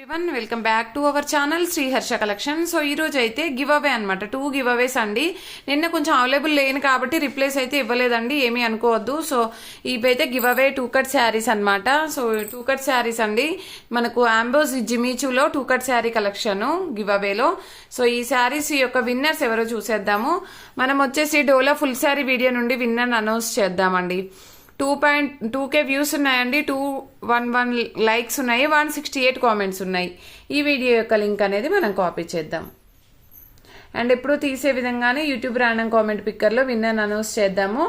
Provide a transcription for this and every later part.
Everyone welcome back to our channel Shri Harsha collection. So ఈ రోజు అయితే గివ్ అవే అనమాట, 2 గివ్ అవేస్ అండి. నిన్న కొంచెం అవైలబుల్ లేని కాబట్టి రిప్లేస్ అయితే ఇవ్వలేదండి, ఏమీ అనుకోవద్దు. సో ఇవైతే గివ్ అవే 2 కట్ శారీస్ అనమాట. సో 2 కట్ శారీస్ అండి, మనకు అంబోస్ జిమీచూలో 2 కట్ శారీ కలెక్షన్ గివ్ అవేలో. సో ఈ శారీస్ యొక్క విన్నర్స్ ఎవరో చూసేద్దాము. మనం వచ్చేసి డోలా ఫుల్ శారీ వీడియో నుండి విన్నర్ అనౌన్స్ చేద్దామండి. 2.2K వ్యూస్ ఉన్నాయండి, 211 లైక్స్ ఉన్నాయి, 168 కామెంట్స్ ఉన్నాయి. ఈ వీడియో యొక్క లింక్ అనేది మనం కాపీ చేద్దాం. అండ్ ఎప్పుడు తీసే విధంగానే యూట్యూబ్ ర్యాండమ్ కామెంట్ పిక్కర్లో విన్నర్ అనౌన్స్ చేద్దాము.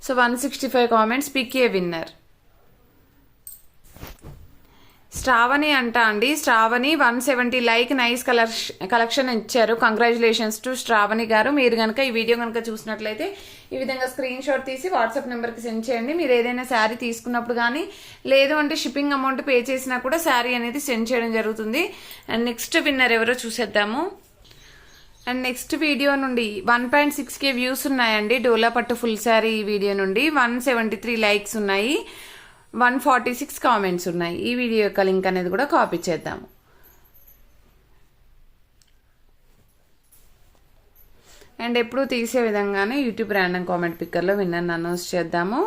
So 165 comments, pick a winner. Shravani అంట అండి, శ్రావణి 170 లైక్, నైస్ కలెక్షన్ ఇచ్చారు. Congratulations to Shravani garu. మీరు కనుక ఈ వీడియో కనుక చూసినట్లయితే ఈ విధంగా స్క్రీన్ షాట్ తీసి వాట్సాప్ నెంబర్కి సెండ్ చేయండి. మీరు ఏదైనా శారీ తీసుకున్నప్పుడు కానీ లేదు అంటే షిప్పింగ్ అమౌంట్ పే చేసినా కూడా శారీ అనేది సెండ్ చేయడం జరుగుతుంది. అండ్ నెక్స్ట్ విన్నర్ ఎవరో చూసేద్దాము. అండ్ నెక్స్ట్ వీడియో నుండి 1.6K వ్యూస్ ఉన్నాయండి, డోలా పట్టు ఫుల్ శారీ వీడియో నుండి 173 లైక్స్ ఉన్నాయి, 146 కామెంట్స్ ఉన్నాయి. ఈ వీడియో యొక్క లింక్ అనేది కూడా కాపీ చేద్దాము. అండ్ ఎప్పుడు తీసే విధంగానే యూట్యూబ్ ర్యాండమ్ కామెంట్ పిక్కర్లో విన్నర్ అనౌన్స్ చేద్దాము.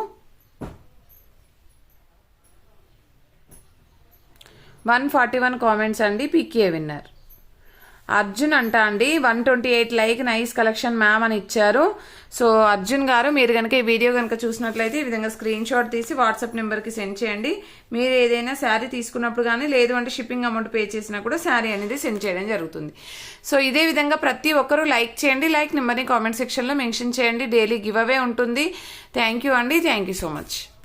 141 కామెంట్స్ అండి, పిక్ ఏ విన్నర్. అర్జున్ అంట అండి, 128 లైక్, నైస్ కలెక్షన్ మ్యామ్ అని ఇచ్చారు. సో అర్జున్ గారు, మీరు కనుక ఈ వీడియో కనుక చూసినట్లయితే ఈ విధంగా స్క్రీన్ షాట్ తీసి వాట్సాప్ నెంబర్కి సెండ్ చేయండి. మీరు ఏదైనా శారీ తీసుకున్నప్పుడు కానీ లేదు అంటే షిప్పింగ్ అమౌంట్ పే చేసినా కూడా శారీ అనేది సెండ్ చేయడం జరుగుతుంది. సో ఇదే విధంగా ప్రతి ఒక్కరూ లైక్ చేయండి, లైక్ నెంబర్ని కామెంట్ సెక్షన్లో మెన్షన్ చేయండి. డైలీ గివ్ అవే ఉంటుంది. థ్యాంక్ యూ అండి, థ్యాంక్ యూ సో మచ్.